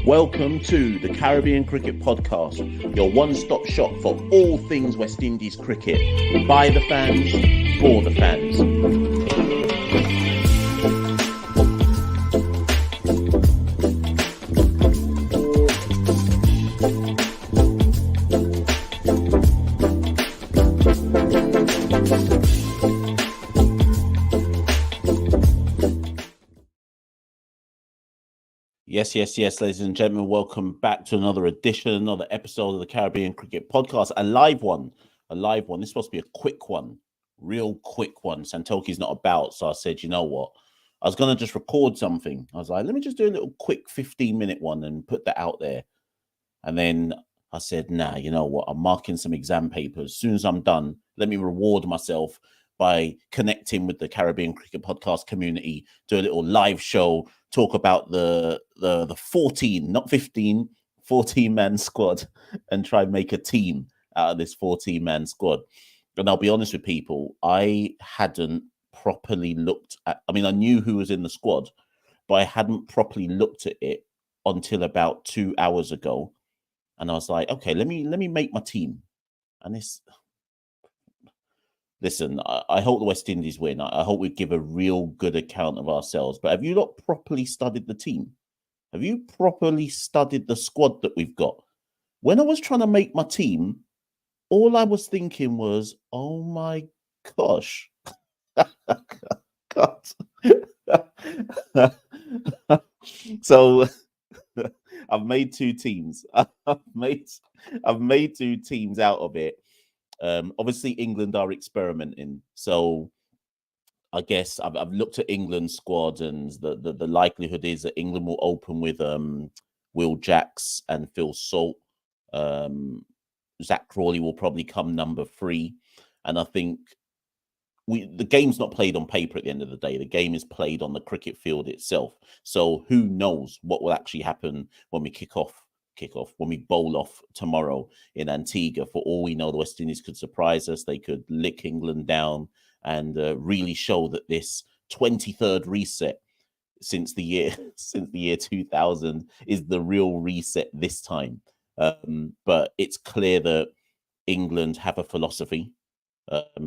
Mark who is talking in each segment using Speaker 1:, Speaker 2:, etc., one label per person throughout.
Speaker 1: Welcome to the Caribbean Cricket Podcast, your one-stop shop for all things West Indies cricket. By the fans, for the fans. Yes, ladies and gentlemen, welcome back to another edition, another episode of the Caribbean Cricket Podcast, a live one. This is supposed to be a quick one, real quick one. Santoki's not about, so I said, you know what? I was going to just record something. I was like, let me just do a little quick 15-minute one and put that out there. And then I said, nah, you know what? I'm marking some exam papers. As soon as I'm done, let me reward myself by connecting with the Caribbean Cricket Podcast community, do a little live show, talk about the 14, not 15, 14-man squad, and try and make a team out of this 14-man squad. And I'll be honest with people, I hadn't properly looked at, I mean, I knew who was in the squad, but I hadn't properly looked at it until about 2 hours ago. And I was like, okay, let me make my team. And this... Listen, I hope the West Indies win. I hope we give a real good account of ourselves. But have you not properly studied the team? Have you properly studied the squad that we've got? When I was trying to make my team, all I was thinking was, oh my gosh. God. So I've made two teams. I've made two teams out of it. Obviously, England are experimenting, so I guess I've looked at England's squad, and the likelihood is that England will open with Will Jacks and Phil Salt. Zach Crawley will probably come number 3, and I think the game's not played on paper at the end of the day. The game is played on the cricket field itself. So who knows what will actually happen when we kick off, when we bowl off tomorrow in Antigua. For all we know, the West Indies could surprise us. They could lick England down and really show that this 23rd reset since the year 2000 is the real reset this time. But it's clear that England have a philosophy.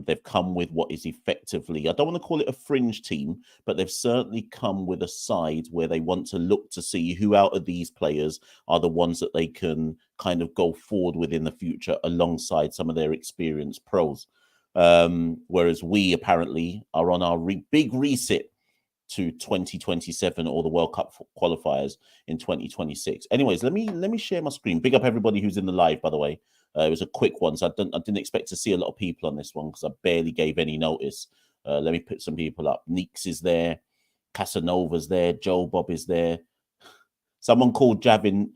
Speaker 1: They've come with what is effectively, I don't want to call it a fringe team, but they've certainly come with a side where they want to look to see who out of these players are the ones that they can kind of go forward with in the future alongside some of their experienced pros. Whereas we apparently are on our big reset to 2027 or the World Cup qualifiers in 2026. Anyways, let me share my screen. Big up everybody who's in the live, by the way. It was a quick one, so I didn't expect to see a lot of people on this one because I barely gave any notice. Let me put some people up. Neeks is there, Casanova's there, Joe Bob is there. Someone called Javin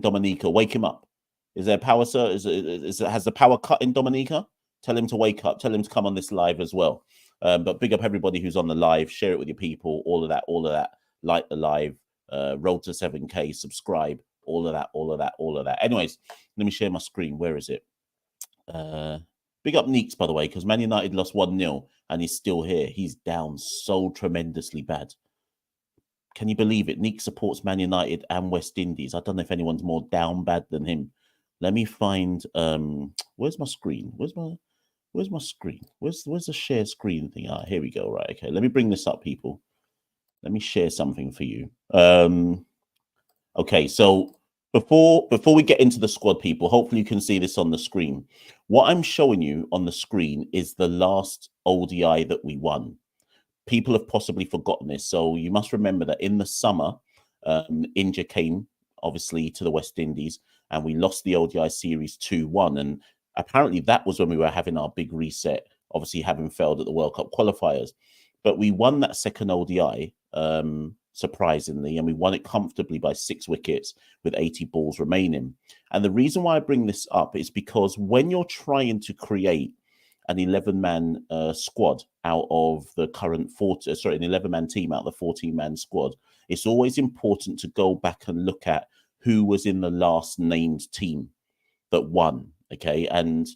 Speaker 1: Dominica. Wake him up. Is there power, sir? Has the power cut in Dominica? Tell him to wake up. Tell him to come on this live as well. But big up everybody who's on the live. Share it with your people. All of that. Like the live. Road to 7K. Subscribe. All of that. Anyways, let me share my screen. Where is it? Big up Neeks, by the way, because Man United lost 1-0 and he's still here. He's down so tremendously bad. Can you believe it? Neeks supports Man United and West Indies. I don't know if anyone's more down bad than him. Let me find where's my screen? Where's my screen? Where's the share screen thing? Ah, here we go. Right, okay. Let me bring this up, people. Let me share something for you. Okay, so before we get into the squad, people, hopefully you can see this on the screen. What I'm showing you on the screen is the last ODI that we won. People have possibly forgotten this, so you must remember that in the summer, India came, obviously, to the West Indies, and we lost the ODI series 2-1, and apparently that was when we were having our big reset, obviously having failed at the World Cup qualifiers. But we won that second ODI, surprisingly, and we won it comfortably by 6 wickets with 80 balls remaining. And the reason why I bring this up is because when you're trying to create an 11-man squad out of the current an 11-man team out of the 14-man squad, it's always important to go back and look at who was in the last named team that won. Okay, and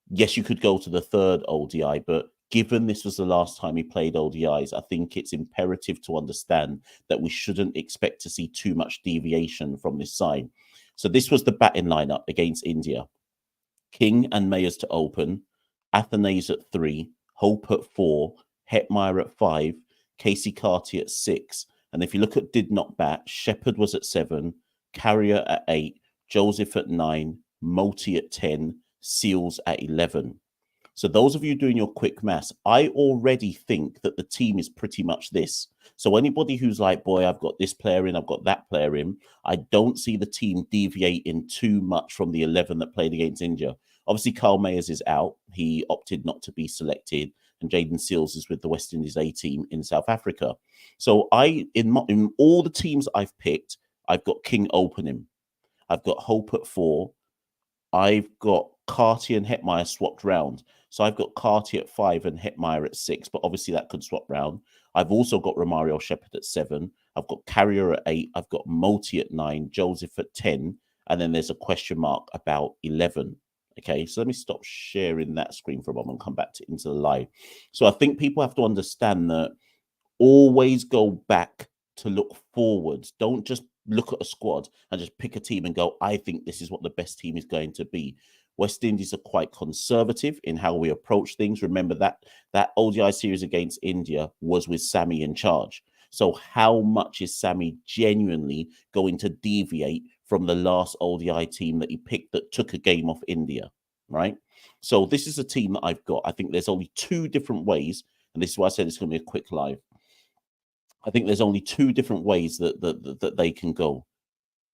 Speaker 1: yes, you could go to the third ODI, but given this was the last time he played ODIs, I think it's imperative to understand that we shouldn't expect to see too much deviation from this side. So this was the batting lineup against India. King and Mayers to open, Athanaze at 3, Hope at 4, Hetmeyer at 5, Casey Carty at 6. And if you look at did not bat, Shepherd was at 7, Carrier at 8, Joseph at 9, Moti at 10, Seals at 11. So those of you doing your quick maths, I already think that the team is pretty much this. So anybody who's like, boy, I've got this player in, I've got that player in, I don't see the team deviating too much from the 11 that played against India. Obviously, Carl Mayers is out. He opted not to be selected. And Jaden Seals is with the West Indies A team in South Africa. So in all the teams I've picked, I've got King opening. I've got Hope at 4. I've got Carty and Hetmeyer swapped round. So I've got Carty at 5 and Hetmeyer at 6, but obviously that could swap round. I've also got Romario Shepherd at 7. I've got Carrier at 8. I've got Moti at 9, Joseph at 10, and then there's a question mark about 11. Okay, so let me stop sharing that screen for a moment and come back into the live. So I think people have to understand that always go back to look forwards. Don't just look at a squad and just pick a team and go, I think this is what the best team is going to be. West Indies are quite conservative in how we approach things. Remember that ODI series against India was with Sammy in charge. So how much is Sammy genuinely going to deviate from the last ODI team that he picked that took a game off India, right? So this is a team that I've got. I think there's only 2 different ways, and this is why I said it's going to be a quick live. I think there's only 2 different ways that they can go.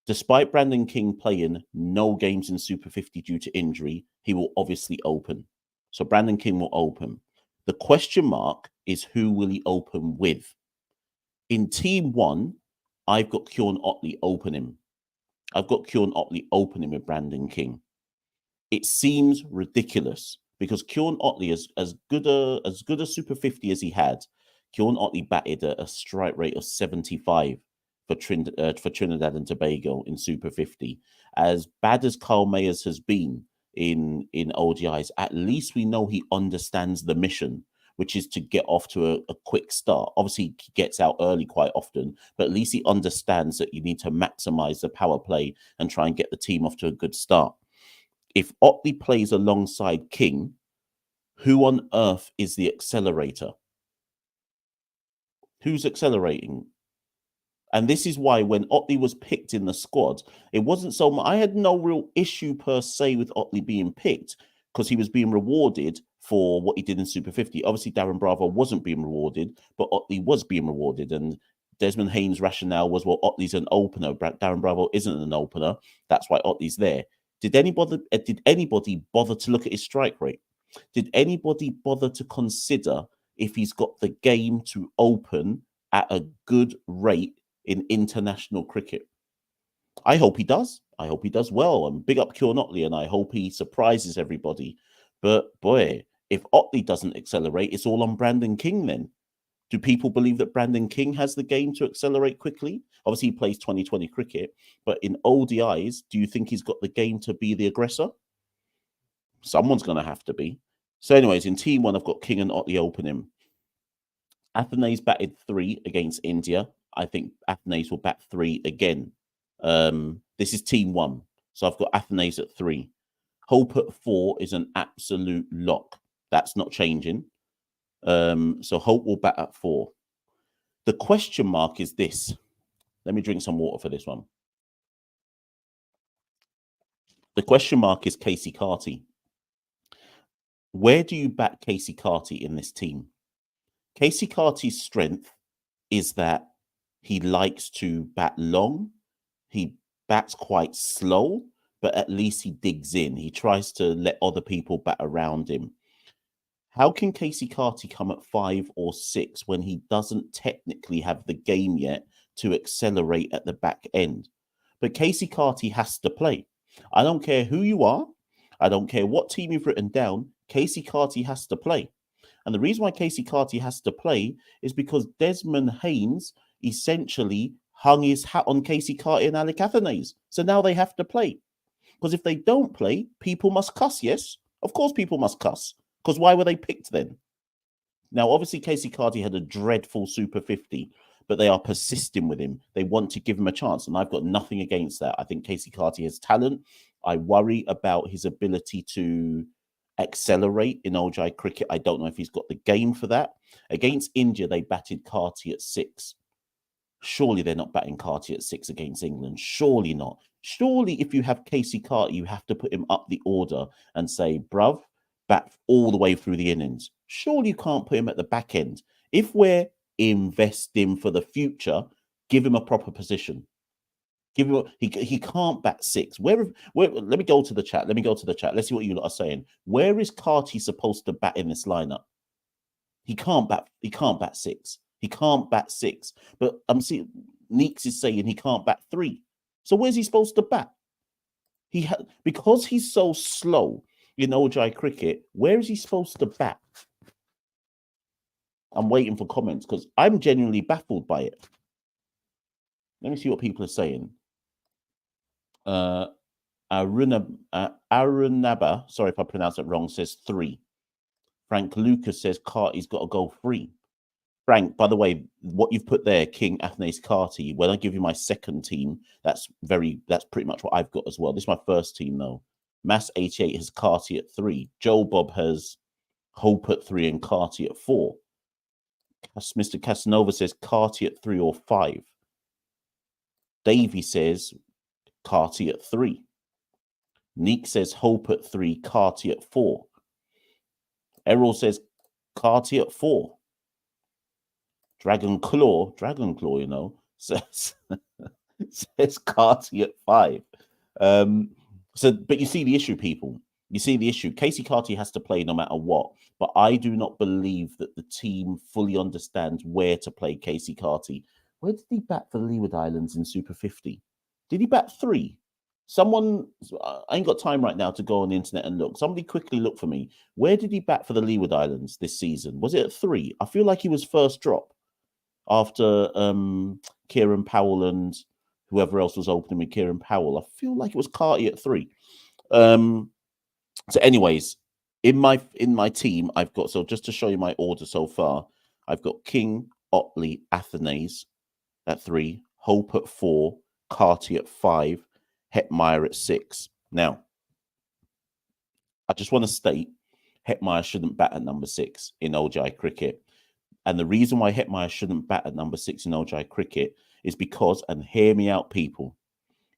Speaker 1: Despite Brandon King playing no games in Super 50 due to injury, he will obviously open. So Brandon King will open. The question mark is who will he open with? In Team 1, I've got Kieran Otley opening. I've got Kieran Otley opening with Brandon King. It seems ridiculous because Kieran Otley, as good a Super 50 as he had, Kieran Otley batted a strike rate of 75 for Trinidad and Tobago in Super 50. As bad as Carl Mayers has been in ODIs, at least we know he understands the mission, which is to get off to a quick start. Obviously, he gets out early quite often, but at least he understands that you need to maximize the power play and try and get the team off to a good start. If Otley plays alongside King, who on earth is the accelerator? Who's accelerating? And this is why when Otley was picked in the squad, it wasn't so much. I had no real issue per se with Otley being picked because he was being rewarded for what he did in Super 50. Obviously, Darren Bravo wasn't being rewarded, but Otley was being rewarded. And Desmond Haynes' rationale was, well, Otley's an opener. Darren Bravo isn't an opener. That's why Otley's there. Did anybody bother to look at his strike rate? Did anybody bother to consider if he's got the game to open at a good rate in international cricket? I hope he does. I hope he does well. And big up Kieran Otley, and I hope he surprises everybody. But boy, if Otley doesn't accelerate, it's all on Brandon King then. Do people believe that Brandon King has the game to accelerate quickly? Obviously, he plays 2020 cricket, but in ODIs, do you think he's got the game to be the aggressor? Someone's going to have to be. So anyways, in Team 1, I've got King and Otley opening. Athanaze batted 3 against India. I think Athanaze will bat 3 again. This is Team 1. So I've got Athanaze at 3. Hope at 4 is an absolute lock. That's not changing. So Hope will bat at 4. The question mark is this. Let me drink some water for this one. The question mark is Casey Carty. Where do you bat Casey Carty in this team? Casey Carty's strength is that he likes to bat long. He bats quite slow, but at least he digs in. He tries to let other people bat around him. How can Casey Carty come at 5 or 6 when he doesn't technically have the game yet to accelerate at the back end? But Casey Carty has to play. I don't care who you are. I don't care what team you've written down. Casey Carty has to play. And the reason why Casey Carty has to play is because Desmond Haynes essentially hung his hat on Casey Carty and Alec Athanaze. So now they have to play. Because if they don't play, people must cuss, yes? Of course people must cuss. Because why were they picked then? Now, obviously, Casey Carty had a dreadful Super 50, but they are persisting with him. They want to give him a chance, and I've got nothing against that. I think Casey Carty has talent. I worry about his ability to accelerate in ODI cricket. I don't know if he's got the game for that. Against India, they batted Carty at 6. Surely they're not batting Carty at 6 against England. Surely not. Surely if you have Casey Carty, you have to put him up the order and say, bruv, bat all the way through the innings. Surely you can't put him at the back end. If we're investing for the future, give him a proper position. Give him he can't bat 6. Where let me go to the chat. Let's see what you lot are saying. Where is Carty supposed to bat in this lineup? He can't bat 6. He can't bat 6. But I'm seeing Neeks is saying he can't bat 3. So where's he supposed to bat? Because he's so slow in ODI cricket, where is he supposed to bat? I'm waiting for comments because I'm genuinely baffled by it. Let me see what people are saying. Arunaba, sorry if I pronounce it wrong, says 3. Frank Lucas says Carty's got to go 3. Frank, by the way, what you've put there, King, Athenaeus, Carty, when I give you my second team, that's pretty much what I've got as well. This is my first team, though. Mass 88 has Carty at 3. Joe Bob has Hope at 3 and Carty at 4. Mr. Casanova says Carty at 3 or 5. Davey says Carty at 3. Neek says Hope at 3, Carty at 4. Errol says Carty at 4. Dragon Claw, you know, says Carty at 5. But you see the issue, people. You see the issue. Casey Carty has to play no matter what. But I do not believe that the team fully understands where to play Casey Carty. Where did he bat for the Leeward Islands in Super 50? Did he bat 3? Someone, I ain't got time right now to go on the internet and look. Somebody quickly look for me. Where did he bat for the Leeward Islands this season? Was it at 3? I feel like he was first drop after Kieran Powell and whoever else was opening with Kieran Powell. I feel like it was Carty at 3. So anyways, in my team, I've got, so just to show you my order so far, I've got King, Otley, Athenaeus at 3, Hope at 4, Carty at 5, Hetmeyer at 6. Now, I just want to state Hetmeyer shouldn't bat at number 6 in ODI cricket. And the reason why Hetmeyer shouldn't bat at number 6 in ODI cricket is because, and hear me out, people,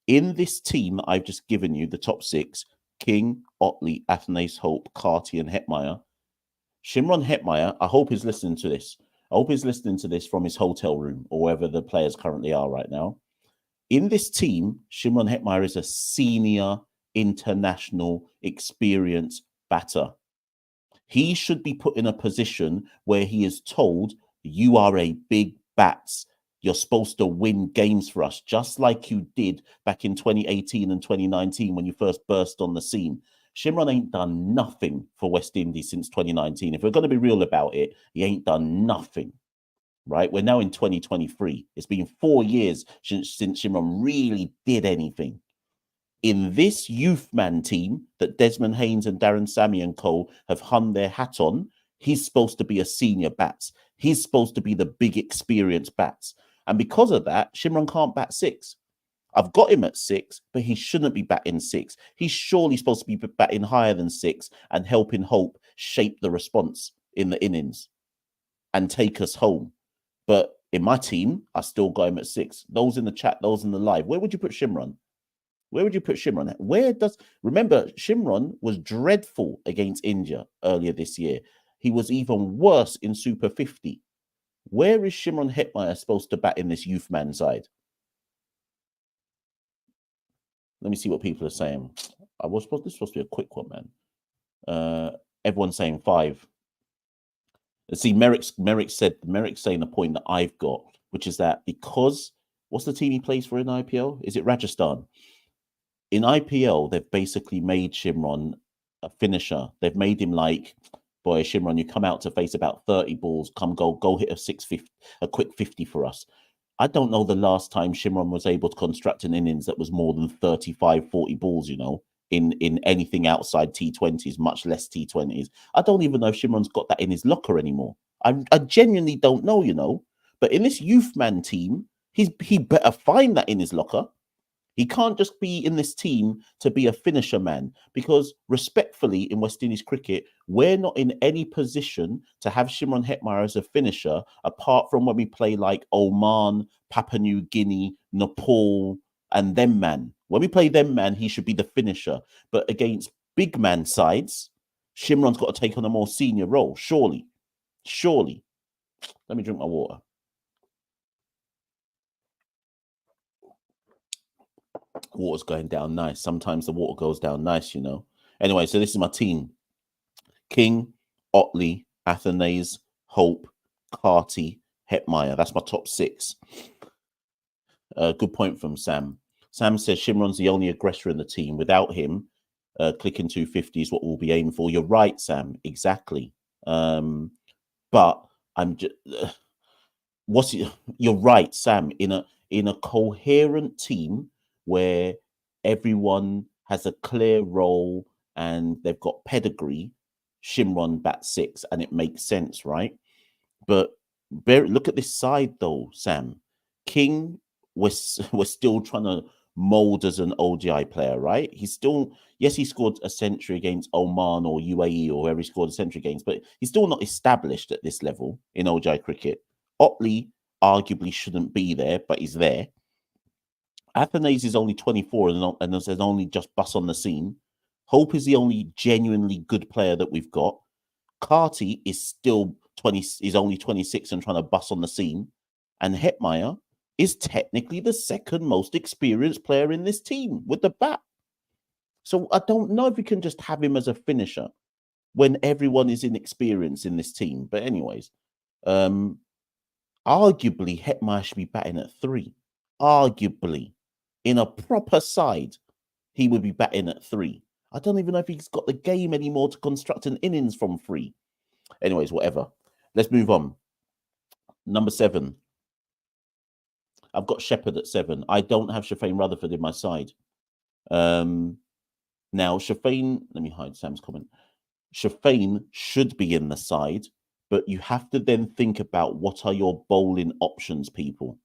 Speaker 1: in this team that I've just given you, the top 6, King, Otley, Athenaeus, Hope, Carty, and Hetmeyer, Shimron Hetmeyer, I hope he's listening to this. I hope he's listening to this from his hotel room or wherever the players currently are right now. In this team, Shimron Hetmeyer is a senior international experienced batter. He should be put in a position where he is told, you are a big bats. You're supposed to win games for us, just like you did back in 2018 and 2019 when you first burst on the scene. Shimron ain't done nothing for West Indies since 2019. If we're going to be real about it, he ain't done nothing. Right? We're now in 2023. It's been 4 years since Shimron really did anything. In this youth man team that Desmond Haynes and Darren Sammy and co have hung their hat on, he's supposed to be a senior bats. He's supposed to be the big experienced bats. And because of that, Shimron can't bat 6. I've got him at 6, but he shouldn't be batting 6. He's surely supposed to be batting higher than 6 and helping Hope shape the response in the innings and take us home. But in my team, I still got him at 6. Those in the chat, those in the live, where would you put Shimron? Where would you put Shimron at? Remember, Shimron was dreadful against India earlier this year. He was even worse in Super 50. Where is Shimron Hetmeyer supposed to bat in this youth man side? Let me see what people are saying. This was supposed to be a quick one, man. Everyone's saying 5. See, Merrick's saying the point that I've got, which is that because what's the team he plays for in IPL? Is it Rajasthan? In IPL, they've basically made Shimron a finisher. They've made him like, boy, Shimron, you come out to face about 30 balls. Go hit a quick 50 for us. I don't know the last time Shimron was able to construct an innings that was more than 35, 40 balls, you know, in anything outside T20s, much less T20s. I don't even know if Shimron's got that in his locker anymore. I genuinely don't know, you know. But in this youth man team, he better find that in his locker. He can't just be in this team to be a finisher man, because respectfully, in West Indies cricket, we're not in any position to have Shimron Hetmyer as a finisher, apart from when we play like Oman, Papua New Guinea, Nepal, and them man. When we play them man, he should be the finisher. But against big man sides, Shimron's got to take on a more senior role, surely. Surely. Let me drink my water. Water's going down nice. Sometimes the water goes down nice, you know. Anyway, so this is my team. King, Otley, Athanaze, Hope, Carty, Hetmyer. That's my top 6. Good point from Sam. Sam says Shimron's the only aggressor in the team. Without him, clicking 250 is what we'll be aiming for. You're right, Sam. Exactly. But I'm just... you're right, Sam. In a coherent team where everyone has a clear role and they've got pedigree, Shimron bat 6, and it makes sense, right? But look at this side though, Sam. King we're still trying to mold as an ODI player, right? He's still, yes, he scored a century against Oman or UAE or wherever he scored a century against, but he's still not established at this level in ODI cricket. Otley arguably shouldn't be there, but he's there. Athanaze is only 24 and has only just bust on the scene. Hope is the only genuinely good player that we've got. Carty is still 20, is only 26 and trying to bust on the scene. And Hetmyer is technically the second most experienced player in this team with the bat. So I don't know if we can just have him as a finisher when everyone is inexperienced in this team. But anyways, arguably Hetmyer should be batting at 3. Arguably, in a proper side, he would be batting at 3. I don't even know if he's got the game anymore to construct an innings from 3. Anyways, whatever. Let's move on. Number 7. I've got Shepherd at 7. I don't have Shafane Rutherford in my side. Now, Shafane, let me hide Sam's comment. Shafane should be in the side, but you have to then think about what are your bowling options, people.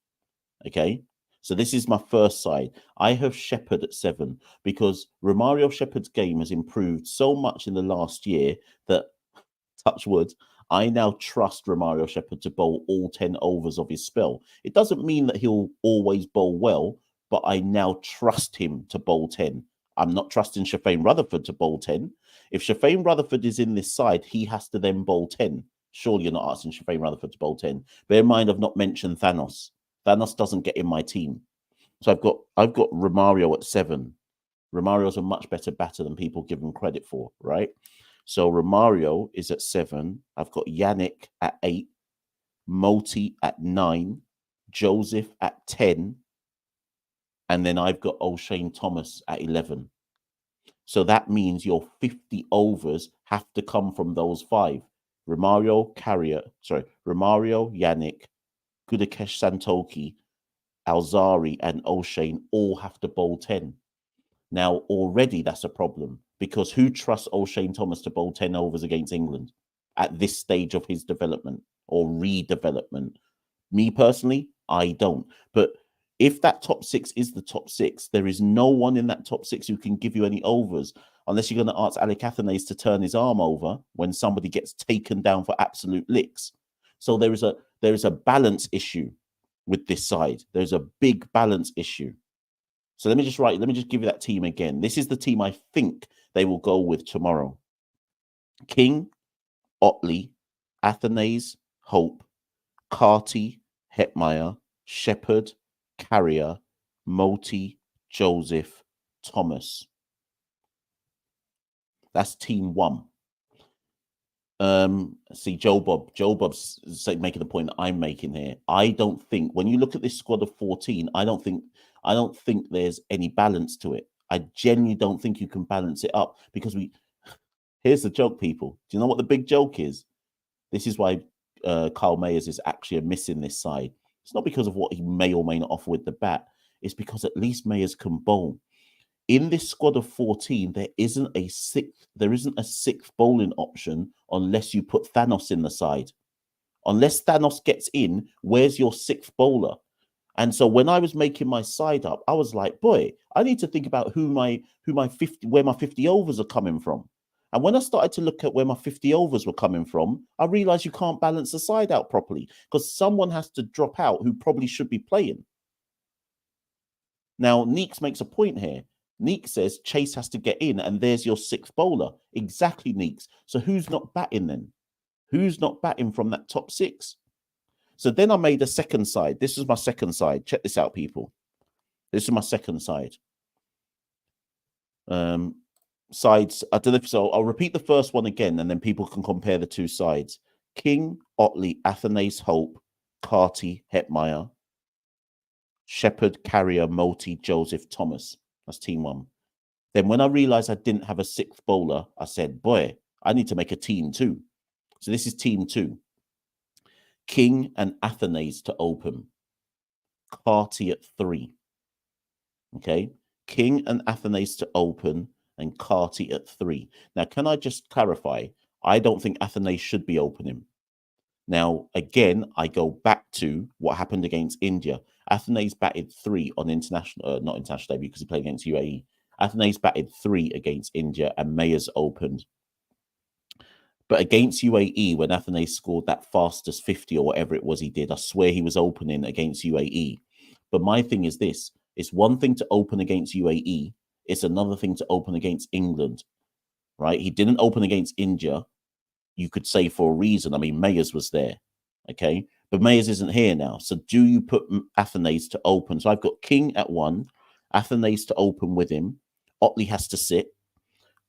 Speaker 1: Okay? So this is my first side. I have Shepherd at 7 because Romario Shepherd's game has improved so much in the last year that, touch wood, I now trust Romario Shepherd to bowl all 10 overs of his spell. It doesn't mean that he'll always bowl well, but I now trust him to bowl 10. I'm not trusting Shafane Rutherford to bowl 10. If Shafane Rutherford is in this side, he has to then bowl 10. Surely you're not asking Shafane Rutherford to bowl 10. Bear in mind, I've not mentioned Thanos. Thanos doesn't get in my team. So I've got Romario at 7. Romario's a much better batter than people give him credit for, right? So Romario is at 7. I've got Yannick at 8, Moti at 9, Joseph at 10, and then I've got O'Shane Thomas at 11. So that means your 50 overs have to come from those 5. Romario, Yannick, Gudakesh Santoki, Alzari, and O'Shane all have to bowl 10. Now, already that's a problem because who trusts O'Shane Thomas to bowl 10 overs against England at this stage of his development or redevelopment? Me personally, I don't. But if that top 6 is the top 6, there is no one in that top 6 who can give you any overs unless you're going to ask Alec Athanaze to turn his arm over when somebody gets taken down for absolute licks. So there is a balance issue with this side. There's a big balance issue. So let me just give you that team again. This is the team I think they will go with tomorrow. King, Otley, Athanaze, Hope, Carty, Hetmyer, Shepherd, Carrier, Moti, Joseph, Thomas. That's team 1. See, Joe Bob's making the point that I'm making here. I don't think when you look at this squad of 14, I don't think there's any balance to it. I genuinely don't think you can balance it up because here's the joke, people. Do you know what the big joke is? This is why Kyle Mayers is actually a miss in this side. It's not because of what he may or may not offer with the bat. It's because at least Mayers can bowl. In this squad of 14, there isn't a sixth bowling option unless you put Thanos in the side. Unless Thanos gets in, where's your sixth bowler? And so when I was making my side up, I was like, boy, I need to think about where my 50 overs are coming from. And when I started to look at where my 50 overs were coming from, I realized you can't balance the side out properly because someone has to drop out who probably should be playing. Now, Neeks makes a point here. Neeks says Chase has to get in, and there's your sixth bowler. Exactly, Neeks. So who's not batting then? Who's not batting from that top six? So then I made a second side. This is my second side. Check this out, people. This is my second side. Sides, I don't know if so. I'll repeat the first one again, and then people can compare the two sides. King, Otley, Athanase, Hope, Carty, Hetmeyer, Shepherd, Carrier, Multi, Joseph, Thomas. That's team one. Then when I realized I didn't have a sixth bowler, I said, boy, I need to make a team two. So this is team two. King and Athanase to open. Carty at 3. Okay. King and Athanase to open and Carty at 3. Now, can I just clarify? I don't think Athanase should be opening. Now, again, I go back to what happened against India. Athanase batted 3 on international, not international debut because he played against UAE. Athanase batted 3 against India and Mayers opened. But against UAE, when Athanase scored that fastest 50 or whatever it was he did, I swear he was opening against UAE. But my thing is this. It's one thing to open against UAE. It's another thing to open against England, right? He didn't open against India, you could say, for a reason. I mean, Mayers was there, okay? But Mayers isn't here now. So do you put Athanase to open? So I've got King at 1, Athanase to open with him. Otley has to sit.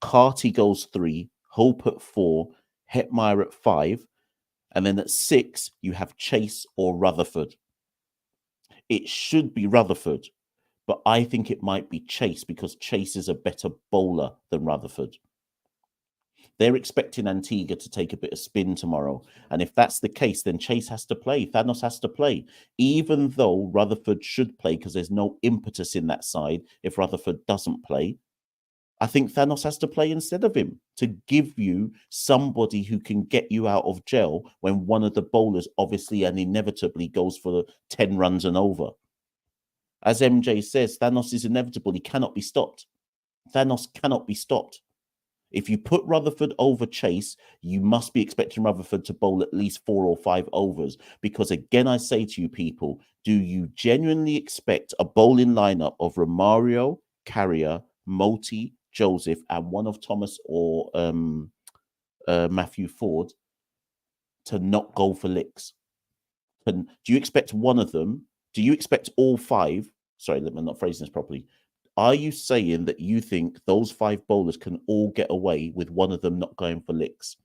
Speaker 1: Carty goes 3, Hope at 4, Hetmeyer at 5. And then at 6, you have Chase or Rutherford. It should be Rutherford, but I think it might be Chase because Chase is a better bowler than Rutherford. They're expecting Antigua to take a bit of spin tomorrow. And if that's the case, then Chase has to play. Thanos has to play. Even though Rutherford should play because there's no impetus in that side if Rutherford doesn't play, I think Thanos has to play instead of him to give you somebody who can get you out of jail when one of the bowlers obviously and inevitably goes for 10 runs and over. As MJ says, Thanos is inevitable. He cannot be stopped. Thanos cannot be stopped. If you put Rutherford over Chase, you must be expecting Rutherford to bowl at least 4 or 5 overs. Because again, I say to you people, do you genuinely expect a bowling lineup of Romario, Carrier, Multi, Joseph, and one of Thomas or Matthew Ford to not go for licks? Do you expect one of them? Do you expect all 5? Sorry, I'm not phrasing this properly. Are you saying that you think those 5 bowlers can all get away with one of them not going for licks?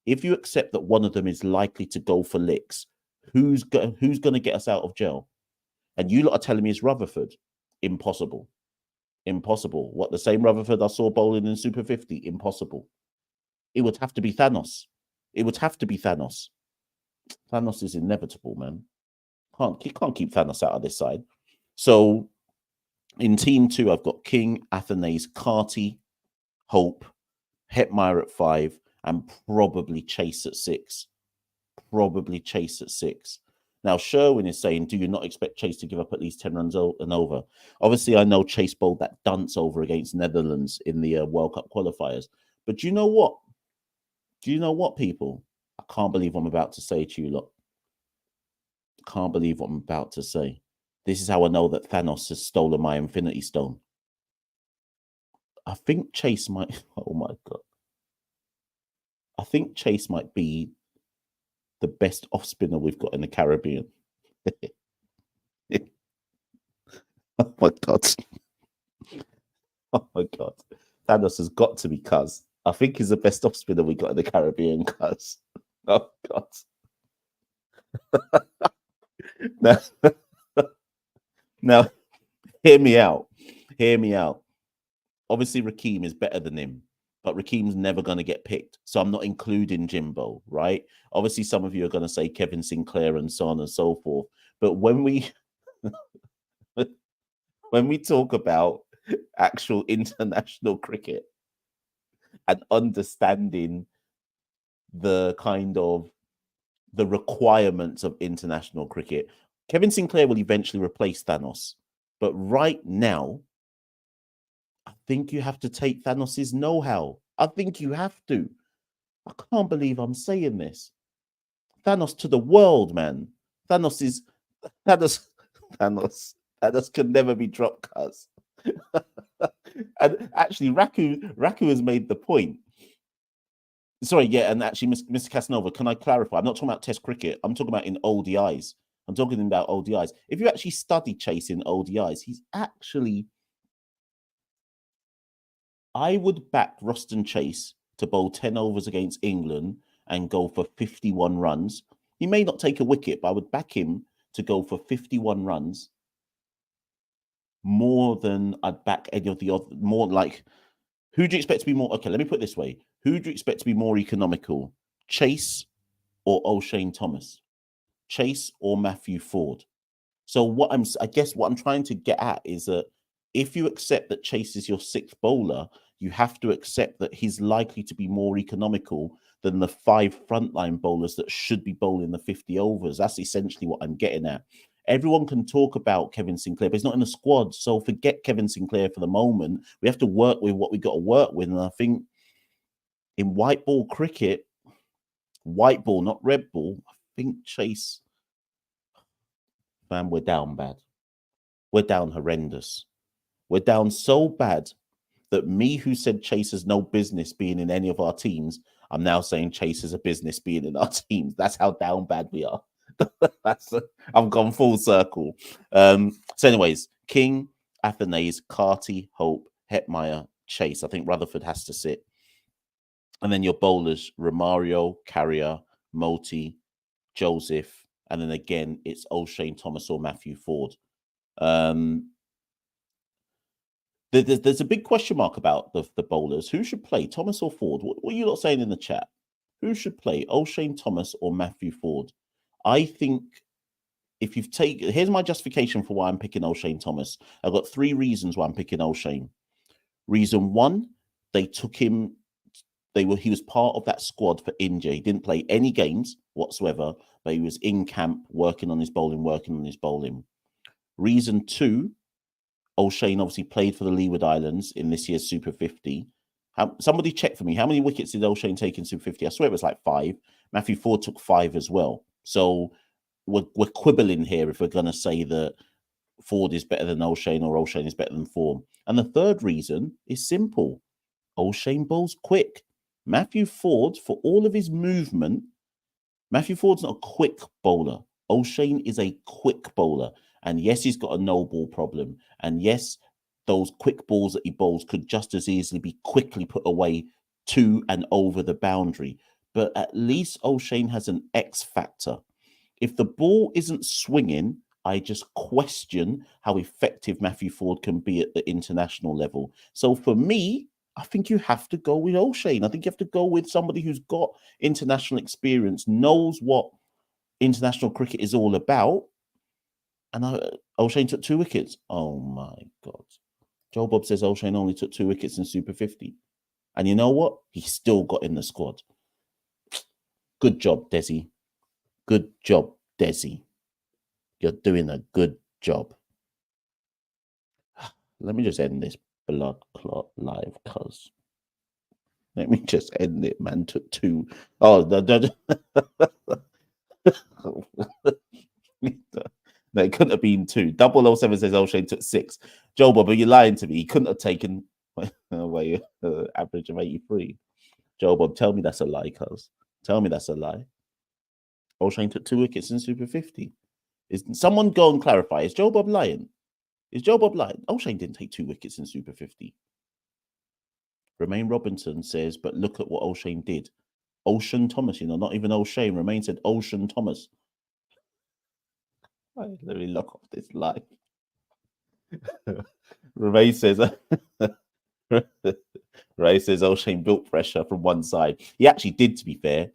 Speaker 1: If you accept that one of them is likely to go for licks, who's going to get us out of jail? And you lot are telling me it's Rutherford. Impossible. Impossible. What, the same Rutherford I saw bowling in Super 50? Impossible. It would have to be Thanos. It would have to be Thanos. Thanos is inevitable, man. Can't keep Thanos out of this side. So in team 2, I've got King, Athanase, Carty, Hope, Hetmeyer at 5, and probably Chase at 6. Probably Chase at 6. Now, Sherwin is saying, do you not expect Chase to give up at least 10 runs and over? Obviously, I know Chase bowled that dunce over against Netherlands in the World Cup qualifiers. But do you know what? Do you know what, people? I can't believe I'm about to say to you, look. Can't believe what I'm about to say. This is how I know that Thanos has stolen my Infinity Stone. I think Chase might... Oh, my God. I think Chase might be the best off-spinner we've got in the Caribbean. Oh, my God. Oh, my God. Thanos has got to be cuz. I think he's the best off-spinner we got in the Caribbean, cuz. Oh, God. Now, hear me out. Hear me out. Obviously, Rakeem is better than him, but Rakeem's never going to get picked. So I'm not including Jimbo, right? Obviously, some of you are going to say Kevin Sinclair and so on and so forth. But when we talk about actual international cricket and understanding the kind of the requirements of international cricket. Kevin Sinclair will eventually replace Thanos, but right now, I think you have to take Thanos's know-how. I think you have to. I can't believe I'm saying this. Thanos to the world, man. Thanos is Thanos. Thanos can never be dropped, cuz. And actually, Raku has made the point. Sorry, yeah, and actually, Mr. Casanova, can I clarify? I'm not talking about Test cricket. I'm talking about in ODIs. I'm talking about ODIs. If you actually study Chase in ODIs, he's actually. I would back Roston Chase to bowl 10 overs against England and go for 51 runs. He may not take a wicket, but I would back him to go for 51 runs more than I'd back any of the other, more like, who do you expect to be more? Okay, let me put it this way. Who do you expect to be more economical, Chase or O'Shane Thomas? Chase or Matthew Ford? So I guess what I'm trying to get at is that if you accept that Chase is your sixth bowler, you have to accept that he's likely to be more economical than the 5 frontline bowlers that should be bowling the 50 overs. That's essentially what I'm getting at. Everyone can talk about Kevin Sinclair, but he's not in the squad. So forget Kevin Sinclair for the moment. We have to work with what we got to work with. And I think in white ball cricket, white ball, not red ball, I think Chase, man, we're down bad. We're down horrendous. We're down so bad that me, who said Chase has no business being in any of our teams, I'm now saying Chase has a business being in our teams. That's how down bad we are. I've gone full circle. So anyways, King, Athanase, Carty, Hope, Hetmeyer, Chase. I think Rutherford has to sit. And then your bowlers, Romario, Carrier, Moti, Joseph, and then again, it's O'Shane Thomas or Matthew Ford. There's a big question mark about the bowlers. Who should play, Thomas or Ford? What are you lot saying in the chat? Who should play, O'Shane Thomas or Matthew Ford? I think if you've taken, here's my justification for why I'm picking O'Shane Thomas. I've got 3 reasons why I'm picking O'Shane. Reason 1, they took him, he was part of that squad for India. He didn't play any games whatsoever, but he was in camp working on his bowling. Reason 2, O'Shane obviously played for the Leeward Islands in this year's Super 50. Somebody check for me. How many wickets did O'Shane take in Super 50? I swear it was like 5. Matthew Ford took 5 as well. So we're quibbling here if we're going to say that Ford is better than O'Shane or O'Shane is better than Ford. And the third reason is simple. O'Shane bowls quick. Matthew Ford, for all of his movement, Matthew Ford's not a quick bowler. O'Shane is a quick bowler. And yes, he's got a no ball problem. And yes, those quick balls that he bowls could just as easily be quickly put away to and over the boundary. But at least O'Shane has an X factor. If the ball isn't swinging, I just question how effective Matthew Ford can be at the international level. So for me, I think you have to go with O'Shane. I think you have to go with somebody who's got international experience, knows what international cricket is all about. And O'Shane took 2 wickets. Oh my God. Joe Bob says O'Shane only took 2 wickets in Super 50. And you know what? He still got in the squad. Good job, Desi. Good job, Desi. You're doing a good job. Let me just end this blood clot live, cuz. Let me just end it, man. Took 2. Oh, no, it couldn't have been 2. 007 says O'Shane took 6. Joe Bob, are you lying to me? He couldn't have taken away average of 83. Joe Bob, tell me that's a lie, cuz. Tell me that's a lie. O'Shane took 2 wickets in Super 50. Is someone go and clarify? Is Joe Bob lying? Is Joe Bob lying? O'Shane didn't take 2 wickets in Super 50. Romain Robinson says, but look at what O'Shane did. Ocean Thomas, not even O'Shane. Romain said Ocean Thomas. Let me lock off this live. Romain says, Ray says O'Shane built pressure from one side. He actually did, to be fair.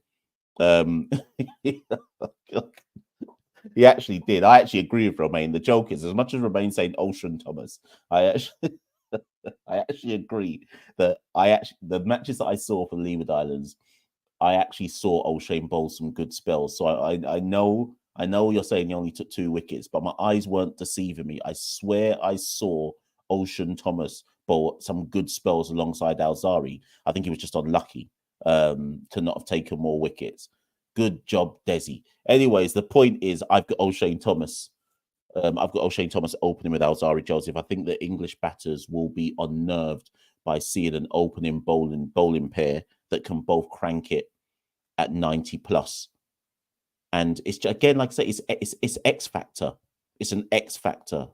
Speaker 1: He actually did. I actually agree with Romain. The joke is, as much as Romain saying Ocean Thomas, I actually agree that the matches that I saw for Leeward Islands, I actually saw O'Shane bowl some good spells. So I know you're saying he only took 2 wickets, but my eyes weren't deceiving me. I swear I saw Ocean Thomas bowl some good spells alongside Alzari. I think he was just unlucky to not have taken more wickets. Good job, Desi. Anyways, the point is I've got O'Shane Thomas. I've got O'Shane Thomas opening with Alzari Joseph. I think the English batters will be unnerved by seeing an opening bowling pair that can both crank it at 90 plus. And it's again, like I say, it's X factor. It's an X factor.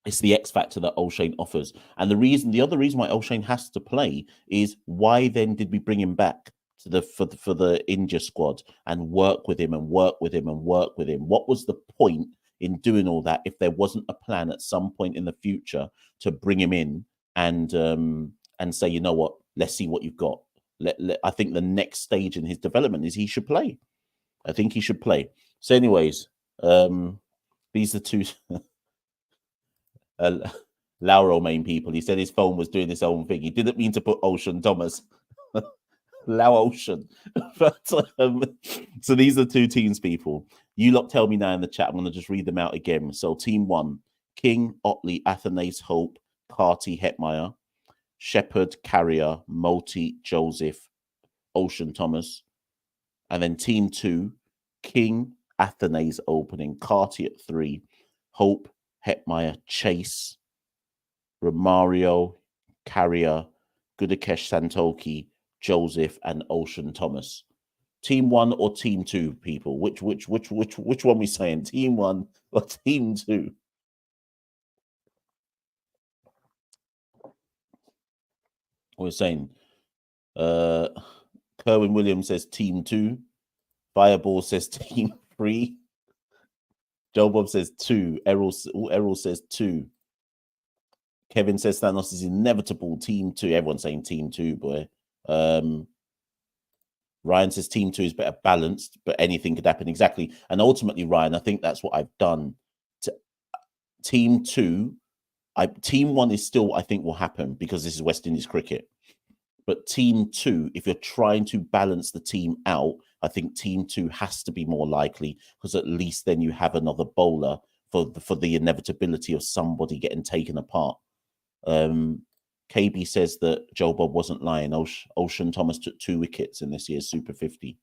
Speaker 1: It's the X factor that O'Shane offers. And the other reason why O'Shane has to play is why then did we bring him back to for the India squad and work with him and work with him and work with him? What was the point in doing all that if there wasn't a plan at some point in the future to bring him in and say, you know what, let's see what you've got. I think the next stage in his development is he should play. I think he should play. So, anyways, these are two Lauro main people. He said his phone was doing its own thing. He didn't mean to put Ocean Thomas. Lao Ocean. But, so these are 2 teams, people. You lot tell me now in the chat. I'm going to just read them out again. So team 1, King, Otley, Athanase, Hope, Carty, Hetmeyer, Shepherd, Carrier, Multi, Joseph, Ocean Thomas. And then team 2, King, Athanase opening, Carty at 3, Hope, Hetmeyer, Chase, Romario, Carrier, Gudakesh Santoki, Joseph, and Ocean Thomas. Team 1 or team 2, people? Which one we saying? Team 1 or team 2? We're saying Kerwin Williams says team 2. Fireball says team 3. Joe Bob says 2. Errol says 2. Kevin says Thanos is inevitable. Team 2. Everyone's saying team 2, boy. Ryan says team 2 is better balanced, but anything could happen. Exactly. And ultimately, Ryan, I think that's what I've done. Team 2, team 1 is still, I think, will happen because this is West Indies cricket. But team 2, if you're trying to balance the team out, I think team 2 has to be more likely because at least then you have another bowler for the inevitability of somebody getting taken apart. KB says that Joe Bob wasn't lying. Ocean Thomas took 2 wickets in this year's Super 50.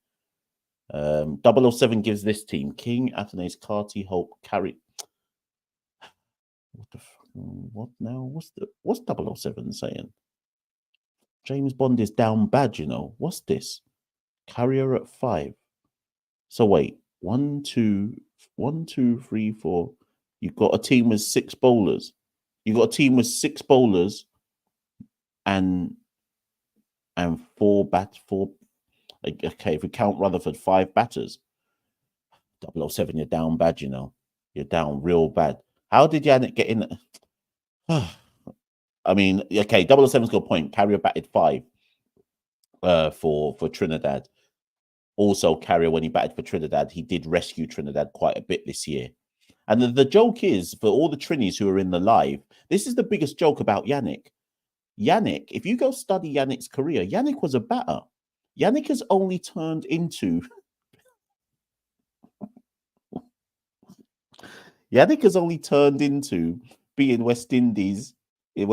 Speaker 1: 007 gives this team King, Athanase, Carty, Hope, Carry. What now? What's 007 saying? James Bond is down bad, you know. What's this? Carrier at 5. So wait, 1, 2, 3, 4. You've got a team with 6 bowlers. You've got a team with 6 bowlers and 4. Okay, if we count Rutherford, 5 batters. 007, you're down bad, you know. You're down real bad. How did Yannick get in? I mean, okay, 007's got a point. Carrier batted 5 for Trinidad. Also, Carrier, when he batted for Trinidad, he did rescue Trinidad quite a bit this year. And the joke is, for all the Trinis who are in the live, this is the biggest joke about Yannick. Yannick, if you go study Yannick's career, Yannick was a batter. Yannick has only turned into... Yannick has only turned into being West Indies... I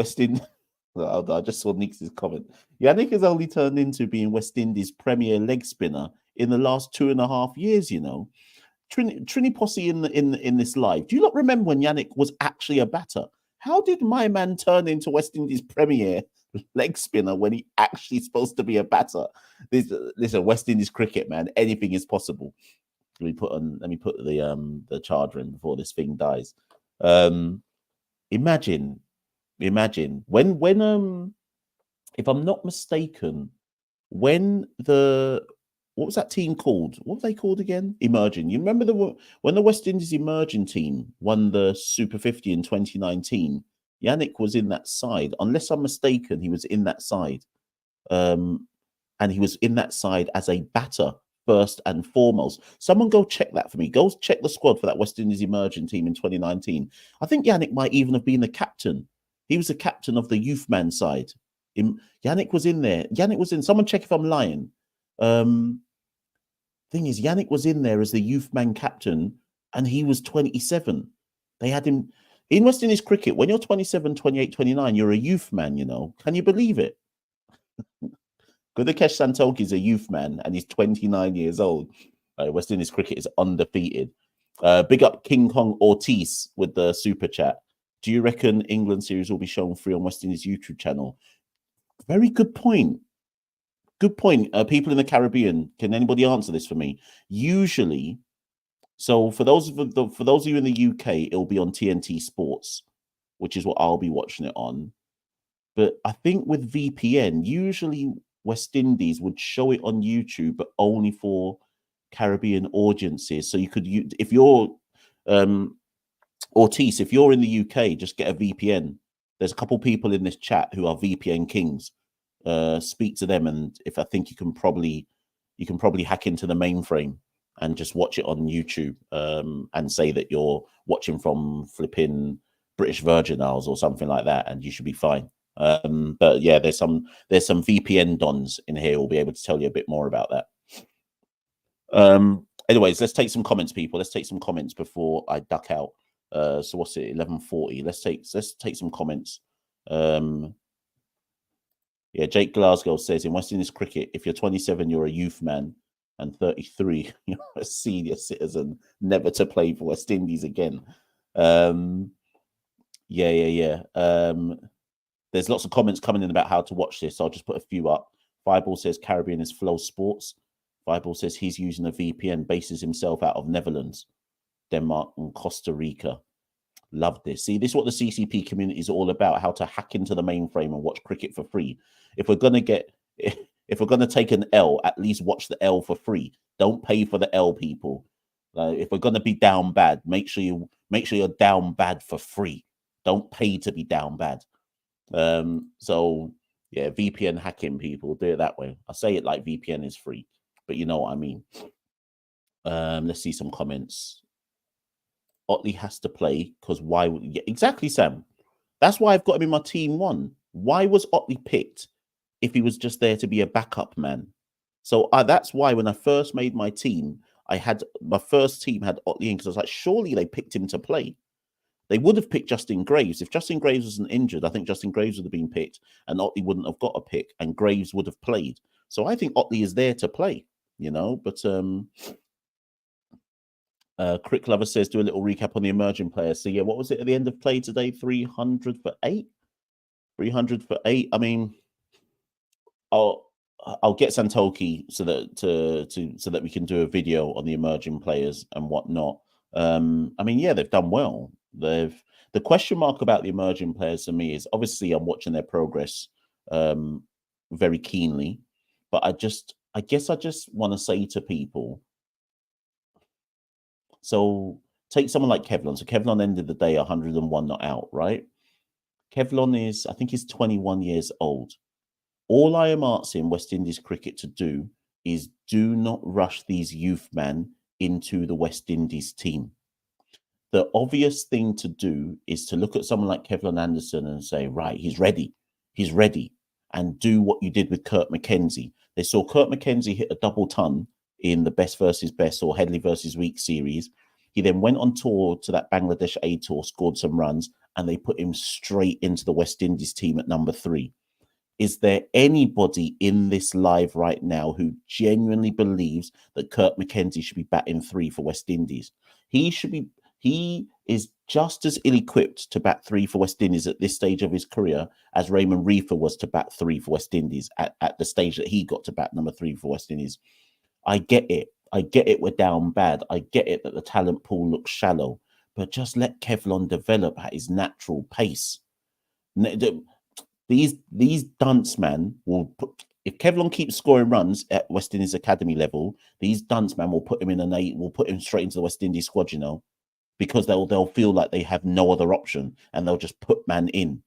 Speaker 1: just saw Nick's comment. Yannick has only turned into being West Indies premier leg spinner in the last 2.5 years, you know. Trini Posse in this live. Do you not remember when Yannick was actually a batter? How did my man turn into West Indies premier leg spinner when he actually supposed to be a batter? This is West Indies cricket, man. Anything is possible. Let me put the charger in before this thing dies. Imagine when if I'm not mistaken, when what was that team called? What were they called again? Emerging. You remember when the West Indies Emerging team won the Super 50 in 2019? Yannick was in that side. Unless I'm mistaken, he was in that side. And he was in that side as a batter first and foremost. Someone go check that for me. Go check the squad for that West Indies Emerging team in 2019. I think Yannick might even have been the captain. He was the captain of the youth man side. Yannick was in there. Yannick was in. Someone check if I'm lying. Thing is, Yannick was in there as the youth man captain, and he was 27. They had him in West Indies cricket. When you're 27, 28, 29, you're a youth man, you know. Can you believe it? Gudakesh Santokhi is a youth man, and he's 29 years old. West Indies cricket is undefeated. Big up King Kong Ortiz with the super chat. Do you reckon England series will be shown free on West Indies YouTube channel? Very good point. Good point. People in the Caribbean, can anybody answer this for me? Usually, so for those of you in the UK, it'll be on TNT Sports, which is what I'll be watching it on. But I think with VPN, usually West Indies would show it on YouTube, but only for Caribbean audiences. So you could, if you're Ortiz, if you're in the UK, just get a VPN. There's a couple people in this chat who are VPN kings. Speak to them, and if I think you can probably hack into the mainframe and just watch it on YouTube, and say that you're watching from flipping British Virgin Isles or something like that, and you should be fine. But yeah, there's some VPN dons in here who will be able to tell you a bit more about that. Anyways, let's take some comments, people. Let's take some comments before I duck out. So what's it? 11:40. Let's take some comments. Yeah, Jake Glasgow says in West Indies cricket, if you're 27, you're a youth man, and 33, you're a senior citizen, never to play for West Indies again. Yeah. There's lots of comments coming in about how to watch this, so I'll just put a few up. Fireball says Caribbean is Flow Sports. Fireball says he's using a VPN, bases himself out of Netherlands, Denmark, and Costa Rica. Love this. See, this is what the CCP community is all about, how to hack into the mainframe and watch cricket for free. If we're going to take an L, at least watch the L for free. Don't pay for the L, people. If we're going to be down bad, make sure you're down bad for free. Don't pay to be down bad. So yeah, VPN hacking, people, do it that way. I say it like VPN is free, but you know what I mean. Let's see some comments. Otley has to play because why? Yeah, exactly, Sam. That's why I've got him in my team one. Why was Otley picked if he was just there to be a backup man? So that's why when I first made my team, my first team had Otley in, because I was like, surely they picked him to play. They would have picked Justin Graves. If Justin Graves wasn't injured, I think Justin Graves would have been picked, and Otley wouldn't have got a pick, and Graves would have played. So I think Otley is there to play, you know. But Crick Lover says, do a little recap on the emerging players. So yeah, what was it at the end of play today? 300 for 8. 300 for 8. I mean, I'll get Santokhi so that we can do a video on the emerging players and whatnot. I mean, yeah, they've done well. The question mark about the emerging players for me is, obviously I'm watching their progress very keenly, but I guess I just want to say to people, so take someone like Kevlon. So Kevlon ended the day 101 not out, right? Kevlon is, I think he's 21 years old. All I am asking West Indies cricket to do is do not rush these youth men into the West Indies team. The obvious thing to do is to look at someone like Kevlon Anderson and say, right, he's ready, and do what you did with Kurt McKenzie. They saw Kurt McKenzie hit a double ton in the Best versus Best or Headley versus Week series. He then went on tour to that Bangladesh A tour, scored some runs, and they put him straight into the West Indies team at number 3. Is there anybody in this live right now who genuinely believes that Kurt McKenzie should be batting 3 for West Indies? He is just as ill-equipped to bat 3 for West Indies at this stage of his career as Raymond Reefer was to bat 3 for West Indies at the stage that he got to bat number 3 for West Indies. I get it. We're down bad. I get it that the talent pool looks shallow, but just let Kevlon develop at his natural pace. These dunce man will put, if Kevlon keeps scoring runs at West Indies academy level, these dunce man will put him in an 8, will put him straight into the West Indies squad, you know, because they'll feel like they have no other option and they'll just put man in.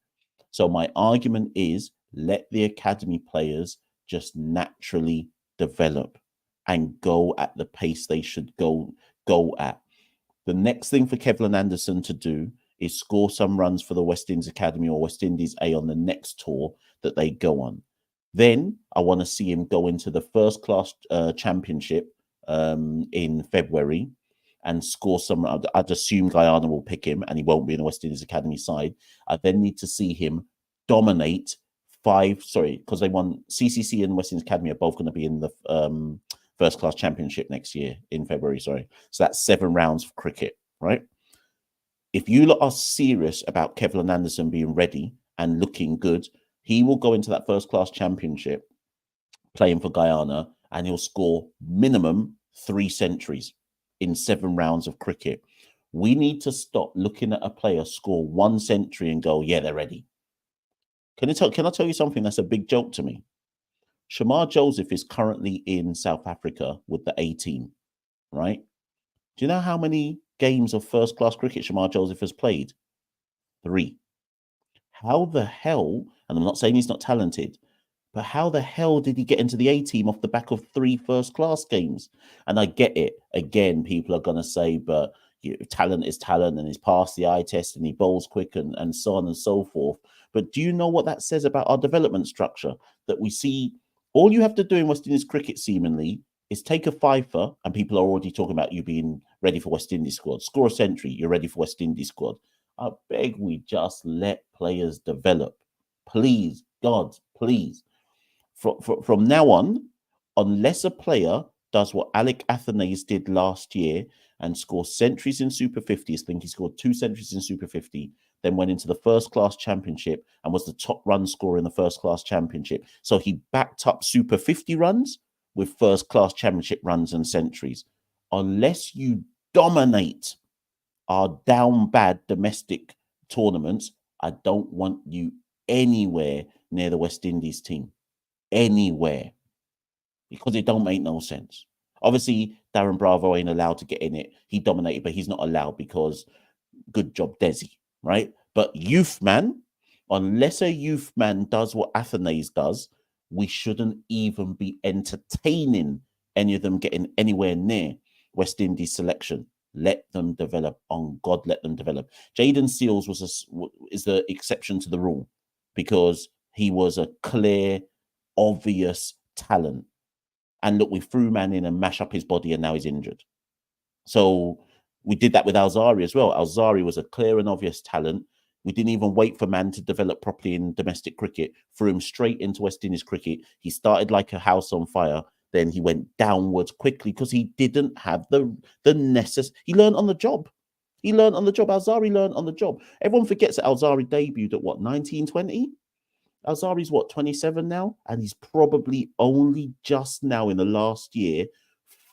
Speaker 1: So my argument is, let the academy players just naturally develop and go at the pace they should go at. The next thing for Kevlon Anderson to do is score some runs for the West Indies Academy or West Indies A on the next tour that they go on. Then I want to see him go into the first class championship in February and score some. I'd assume Guyana will pick him and he won't be in the West Indies Academy side. I then need to see him dominate because they won CCC and West Indies Academy are both going to be in the first class championship next year in February. So that's 7 rounds of cricket, right? If you lot are serious about Kevlin Anderson being ready and looking good, he will go into that first class championship playing for Guyana and he'll score minimum 3 centuries in 7 rounds of cricket. We need to stop looking at a player score 1 century and go, yeah, they're ready. Can I tell you something that's a big joke to me? Shamar Joseph is currently in South Africa with the A team, right? Do you know how many games of first-class cricket Shamar Joseph has played? 3. How the hell, and I'm not saying he's not talented, but how the hell did he get into the A team off the back of 3 first-class games? And I get it. Again, people are going to say, but talent is talent and he's passed the eye test and he bowls quick and so on and so forth. But do you know what that says about our development structure? That we see all you have to do in West Indies cricket seemingly is take a fifer and people are already talking about you being ready for West Indies squad. Score a century, you're ready for West Indies squad. I beg we just let players develop. Please, God, please. From now on, unless a player does what Alec Athanaze did last year and scores centuries in Super 50s, I think he scored 2 centuries in Super 50, then went into the first class championship and was the top run scorer in the first class championship. So he backed up Super 50 runs with first class championship runs and centuries. Unless you dominate our down bad domestic tournaments, I don't want you anywhere near the West Indies team. Anywhere. Because it don't make no sense. Obviously, Darren Bravo ain't allowed to get in it. He dominated, but he's not allowed because good job, Desi, right? But youth man, unless a youth man does what Athanaze does, we shouldn't even be entertaining any of them getting anywhere near West Indies selection. Let them develop. On God, let them develop. Jaden Seals is the exception to the rule because he was a clear, obvious talent. And look, we threw man in and mash up his body and now he's injured. So we did that with Alzari as well. Alzari was a clear and obvious talent. We didn't even wait for man to develop properly in domestic cricket. Threw him straight into West Indies cricket. He started like a house on fire. Then he went downwards quickly because he didn't have the necessary. He learned on the job. He learned on the job. Alzari learned on the job. Everyone forgets that Alzari debuted at what, 1920? Alzari's what, 27 now? And he's probably only just now in the last year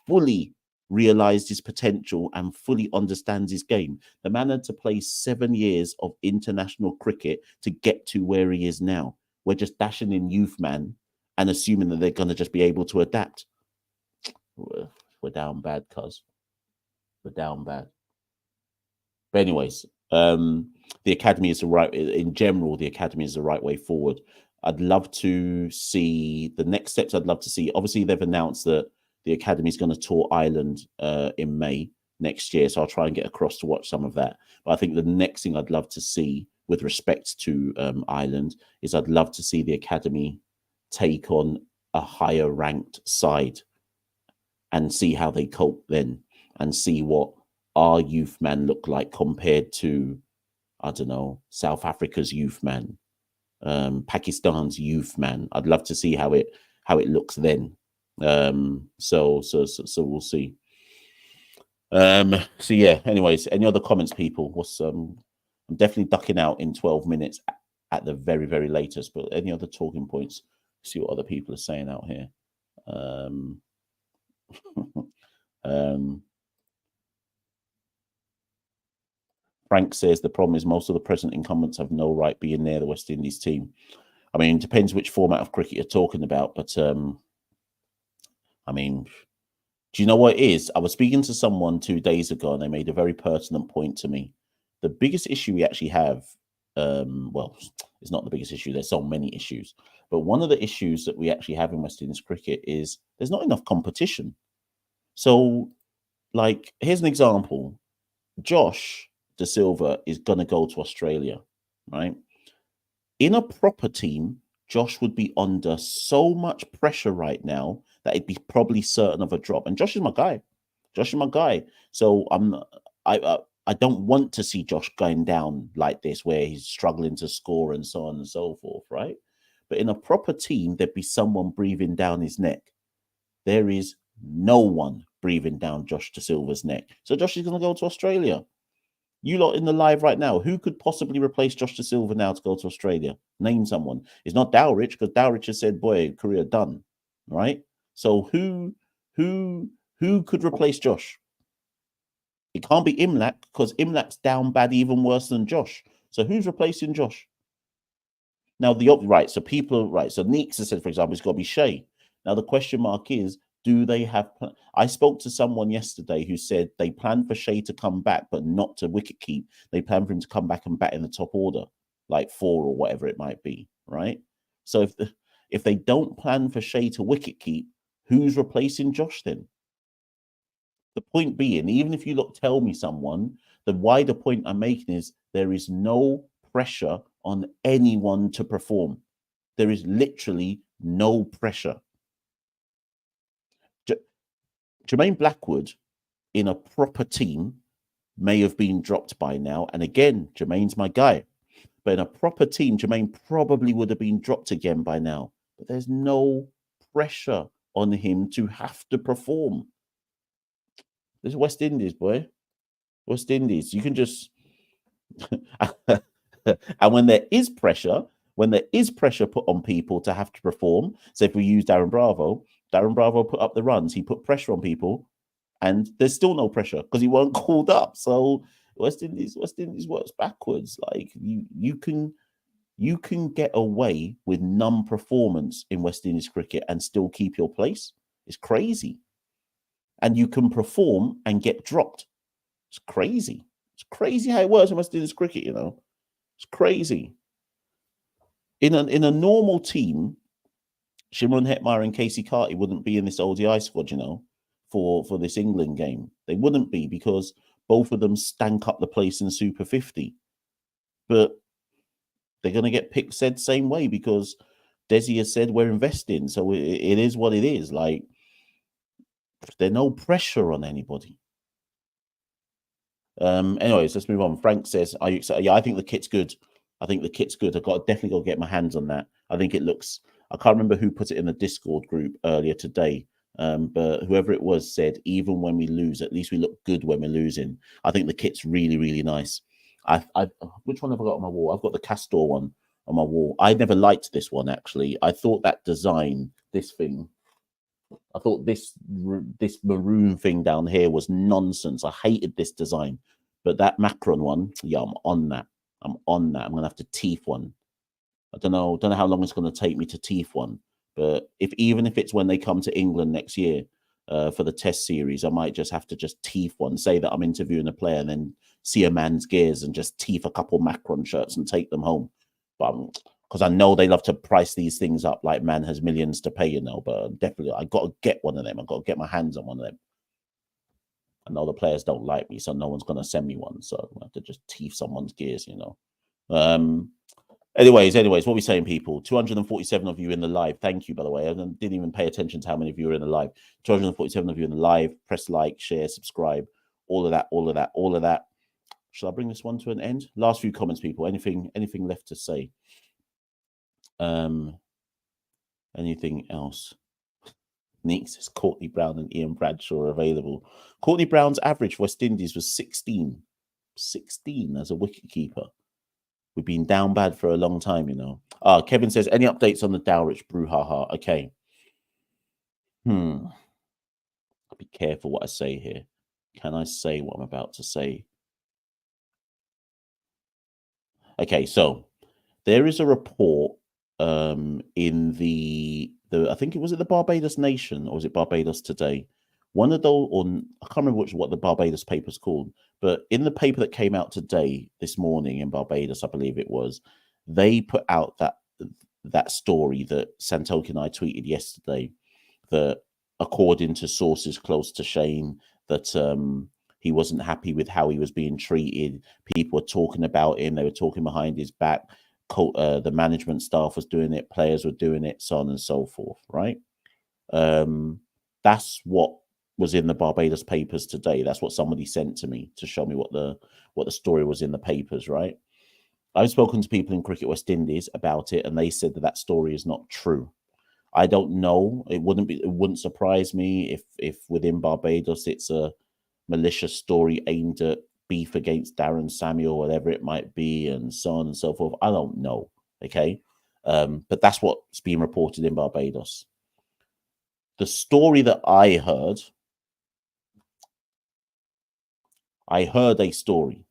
Speaker 1: fully realized his potential and fully understands his game. The man had to play 7 years of international cricket to get to where he is now. We're just dashing in youth man and assuming that they're going to just be able to adapt. We're down bad, cuz. We're down bad. But anyways, the academy is the right, in general, the academy is the right way forward. I'd love to see the next steps. I'd love to see, obviously they've announced that the academy is going to tour Ireland in May next year. So I'll try and get across to watch some of that. But I think the next thing I'd love to see with respect to Ireland is I'd love to see the academy take on a higher ranked side and see how they cope then and see what our youth man look like compared to, I don't know, South Africa's youth man, Pakistan's youth man. I'd love to see how it looks then. So we'll see. So yeah, anyways, any other comments, people? I'm definitely ducking out in 12 minutes at the very, very latest, but any other talking points? See what other people are saying out here. Frank says the problem is most of the present incumbents have no right being near the West Indies team. I mean, it depends which format of cricket you're talking about, but I mean, do you know what it is? I was speaking to someone 2 days ago and they made a very pertinent point to me. The biggest issue we actually have, well, it's not the biggest issue. There's so many issues. But one of the issues that we actually have in West Indies cricket is there's not enough competition. So, like, here's an example. Josh De Silva is going to go to Australia, right? In a proper team, Josh would be under so much pressure right now that he'd be probably certain of a drop. And Josh is my guy. Josh is my guy. So I don't want to see Josh going down like this, where he's struggling to score and so on and so forth, right? But in a proper team, there'd be someone breathing down his neck. There is no one breathing down Josh Da Silva's neck. So Josh is going to go to Australia. You lot in the live right now, who could possibly replace Josh Da Silva now to go to Australia? Name someone. It's not Dowrich, because Dowrich has said, boy, career done. Right? So who could replace Josh? It can't be Imlak, because Imlak's down bad even worse than Josh. So who's replacing Josh? Now, so people, right, so Neeks has said, for example, it's got to be Shea. Now, the question mark is, do they have... I spoke to someone yesterday who said they plan for Shea to come back, but not to wicket keep. They plan for him to come back and bat in the top order, like 4 or whatever it might be, right? So if they don't plan for Shea to wicket keep, who's replacing Josh then? The point being, even if you tell me someone, the wider point I'm making is there is no pressure on anyone to perform. There is literally no pressure. Jermaine Blackwood in a proper team may have been dropped by now. And again, Jermaine's my guy. But in a proper team, Jermaine probably would have been dropped again by now. But there's no pressure on him to have to perform. This is West Indies, boy. West Indies. You can just... And when there is pressure put on people to have to perform, so if we use Darren Bravo put up the runs, he put pressure on people, and there's still no pressure because he weren't called up. So West Indies works backwards. Like you can get away with non-performance in West Indies cricket and still keep your place. It's crazy. And you can perform and get dropped. It's crazy. It's crazy how it works in West Indies cricket, you know. It's crazy. In a normal team, Shimron Hetmyer and Casey Carty wouldn't be in this ODI squad, you know, for this England game. They wouldn't be, because both of them stank up the place in Super 50. But they're going to get picked said same way, because Desi has said we're investing. So it is what it is. Like, there's no pressure on anybody. Anyways, let's move on. Frank says, are you excited? Yeah, I think the kit's good. I think the kit's good. I've definitely got to get my hands on that. I think it looks... I can't remember who put it in the Discord group earlier today, but whoever it was said, even when we lose, at least we look good when we're losing. I think the kit's really, really nice. Which one have I got on my wall? I've got the Castor one on my wall. I never liked this one, actually. I thought that design, this thing, I thought this maroon thing down here was nonsense. I hated this design. But that Macron one, yeah, I'm on that. I'm going to have to teeth one. I don't know how long it's going to take me to teeth one. But even if it's when they come to England next year for the test series, I might just have to teeth one. Say that I'm interviewing a player and then see a man's gears and just teeth a couple Macron shirts and take them home. But because I know they love to price these things up like man has millions to pay, you know. But definitely, I got to get one of them. I got to get my hands on one of them. I know the players don't like me, so no one's going to send me one. So I have to just teeth someone's gears, you know. Anyways, what are we saying, people? 247 of you in the live. Thank you, by the way. I didn't even pay attention to how many of you are in the live. 247 of you in the live. Press like, share, subscribe, all of that. Shall I bring this one to an end? Last few comments, people. Anything left to say? Anything else? Nick says Courtney Brown and Ian Bradshaw are available. Courtney Brown's average for West Indies was 16. 16 as a wicketkeeper. We've been down bad for a long time, you know. Kevin says, any updates on the Dowrich brouhaha? Okay. I'll be careful what I say here. Can I say what I'm about to say? Okay, so there is a report in the I think it was the Barbados Nation, or was it Barbados Today? One of those, or I can't remember what the Barbados paper's called, but in the paper that came out today, this morning in Barbados, I believe it was, they put out that story that Santoki and I tweeted yesterday, that according to sources close to Shane, that he wasn't happy with how he was being treated. People were talking about him. They were talking behind his back. the management staff was doing it, players were doing it, so on and so forth, right? That's what was in the Barbados papers today. That's what somebody sent to me to show me what the story was in the papers, right? I've spoken to people in Cricket West Indies about it, and they said that story is not true. I don't know. It wouldn't surprise me if within Barbados it's a malicious story aimed at beef against Darren Samuel, whatever it might be, and so on and so forth. I don't know. Okay. But that's what's being reported in Barbados. The story that I heard a story.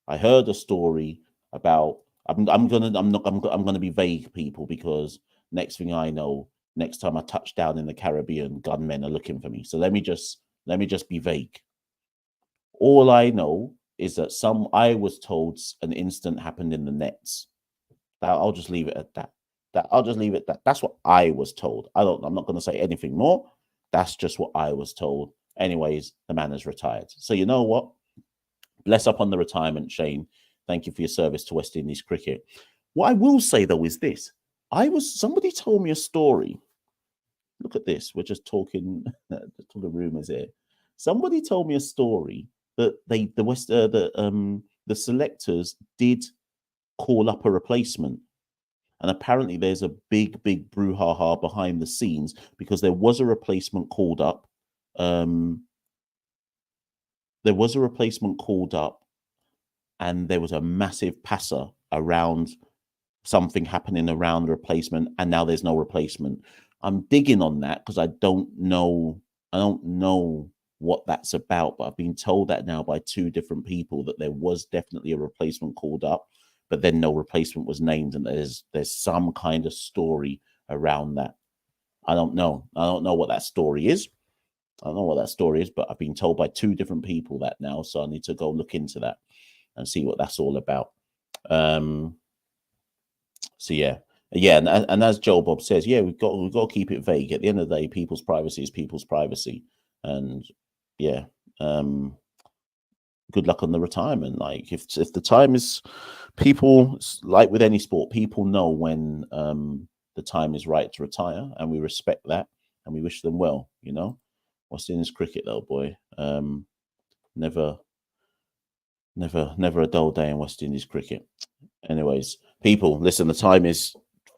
Speaker 1: I heard a story about. I'm gonna be vague, people, because next thing I know, next time I touch down in the Caribbean, gunmen are looking for me. So let me just be vague. All I know is that I was told an incident happened in the nets. I'll just leave it at that. I'll just leave it at that. That's what I was told. I'm not going to say anything more. That's just what I was told. Anyways, the man has retired. So you know what? Bless up on the retirement, Shane. Thank you for your service to West Indies cricket. What I will say though is this: somebody told me a story. Look at this. We're just talking rumors here. Somebody told me a story that the selectors did call up a replacement. And apparently there's a big brouhaha behind the scenes because there was a replacement called up. And there was a massive passer around something happening around the replacement, and now there's no replacement. I'm digging on that because I don't know what that's about, but I've been told that now by two different people that there was definitely a replacement called up, but then no replacement was named, and there's some kind of story around that. I don't know what that story is. But I've been told by two different people that now, so I need to go look into that and see what that's all about. So yeah, and as Joel Bob says, yeah, we've got to keep it vague. At the end of the day, people's privacy is people's privacy, and yeah, good luck on the retirement. Like if the time is, people, like with any sport, people know when the time is right to retire, and we respect that, and we wish them well. You know, West Indies cricket though, boy, never a dull day in West Indies cricket. Anyways, people, listen, the time is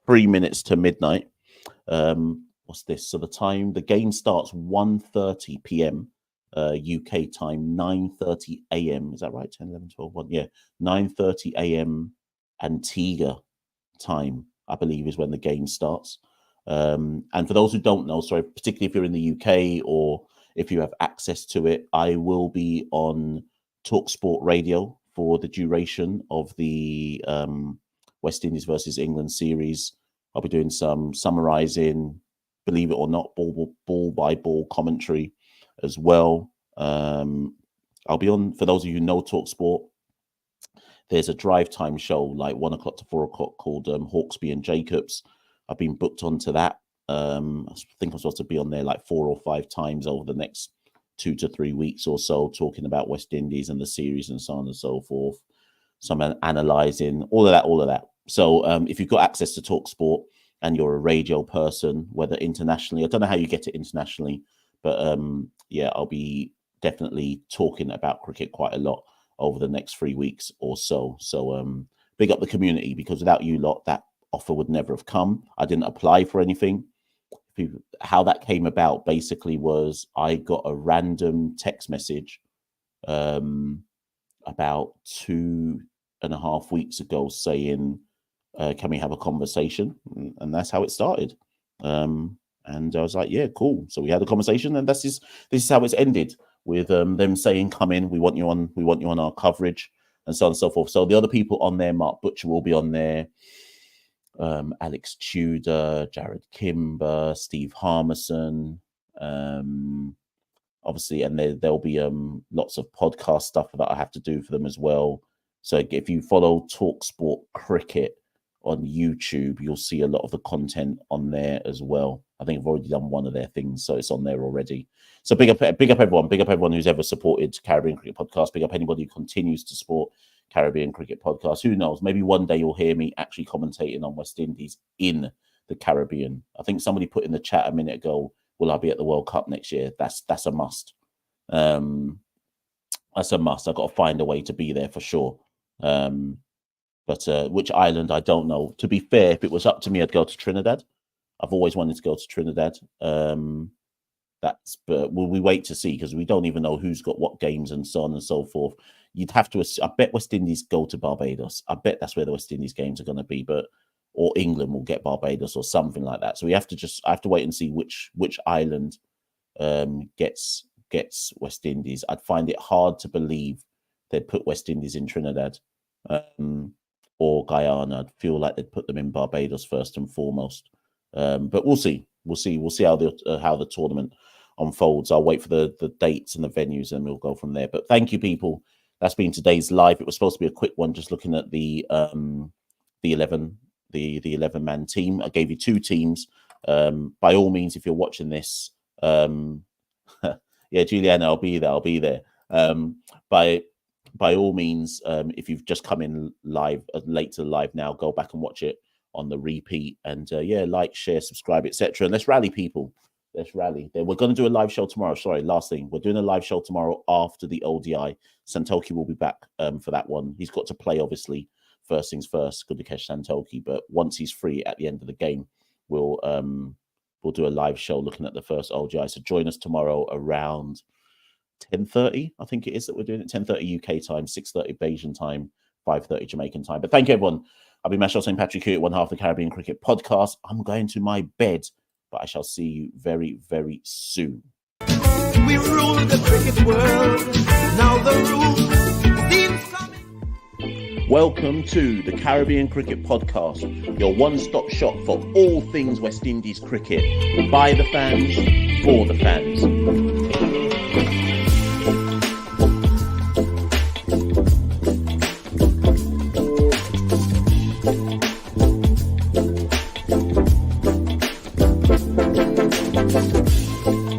Speaker 1: 3 minutes to midnight. What's this? So the game starts 1:30 p.m. UK time, 9:30 a.m. Is that right? 10, 11, 12, 1. Yeah, 9:30 a.m. Antigua time, I believe, is when the game starts. And for those who don't know, sorry, particularly if you're in the UK or if you have access to it, I will be on TalkSport Radio for the duration of the West Indies versus England series. I'll be doing some summarizing, believe it or not, ball by ball commentary as well. I'll be on, for those of you who know TalkSport, there's a drive time show like 1 o'clock to 4 o'clock called Hawksby and Jacobs. I've been booked onto that. I think I'm supposed to be on there like 4 or 5 times over the next 2 to 3 weeks or so, talking about West Indies and the series and so on and so forth. So I'm analysing all of that. So if you've got access to TalkSport and you're a radio person, whether internationally, I don't know how you get it internationally, but yeah, I'll be definitely talking about cricket quite a lot over the next 3 weeks or so. So big up the community, because without you lot, that offer would never have come. I didn't apply for anything. How that came about basically was I got a random text message about 2.5 weeks ago saying, can we have a conversation? And that's how it started. And I was like, yeah, cool. So we had a conversation, and this is how it's ended, with them saying, come in, we want you on our coverage, and so on and so forth. So the other people on there, Mark Butcher will be on there, Alex Tudor, Jared Kimber, Steve Harmison, obviously, and there'll be lots of podcast stuff that I have to do for them as well. So if you follow TalkSport Cricket on YouTube, you'll see a lot of the content on there as well. I think I've already done one of their things, so it's on there already. So big up everyone who's ever supported Caribbean Cricket Podcast. Big up anybody who continues to support Caribbean Cricket Podcast. Who knows? Maybe one day you'll hear me actually commentating on West Indies in the Caribbean. I think somebody put in the chat a minute ago, will I be at the World Cup next year? That's a must. That's a must. I've got to find a way to be there for sure. But which island, I don't know. To be fair, if it was up to me, I'd go to Trinidad. I've always wanted to go to Trinidad. But we wait to see, because we don't even know who's got what games and so on and so forth. You'd have to. I bet West Indies go to Barbados. I bet that's where the West Indies games are going to be. Or England will get Barbados or something like that. So I have to wait and see which island gets West Indies. I'd find it hard to believe they'd put West Indies in Trinidad or Guyana. I'd feel like they'd put them in Barbados first and foremost. But we'll see. We'll see how the tournament unfolds. I'll wait for the dates and the venues, and we'll go from there. But thank you, people. That's been today's live. It was supposed to be a quick one, just looking at the 11-man team. I gave you 2 teams. By all means, if you're watching this, yeah, Juliana, I'll be there. By all means, if you've just come in live, late to the live now, go back and watch it on the repeat, and yeah, like, share, subscribe, etc. And let's rally, people. Let's rally. We're going to do a live show tomorrow. Sorry, last thing. We're doing a live show tomorrow after the ODI. Santoki will be back for that one. He's got to play, obviously. First things first. Good to catch Santoki. But once he's free at the end of the game, we'll do a live show looking at the first ODI. So join us tomorrow around 10:30. I think it is that we're doing it. 10:30 UK time, 6:30 Bayesian time, 5:30 Jamaican time. But thank you, everyone. I've been Machel St. Patrick here at one half the Caribbean Cricket Podcast. I'm going to my bed, but I shall see you very, very soon.
Speaker 2: We rule the cricket world. Now the rule seems coming.
Speaker 1: Welcome to the Caribbean Cricket Podcast, your one-stop shop for all things West Indies cricket. By the fans, for the fans.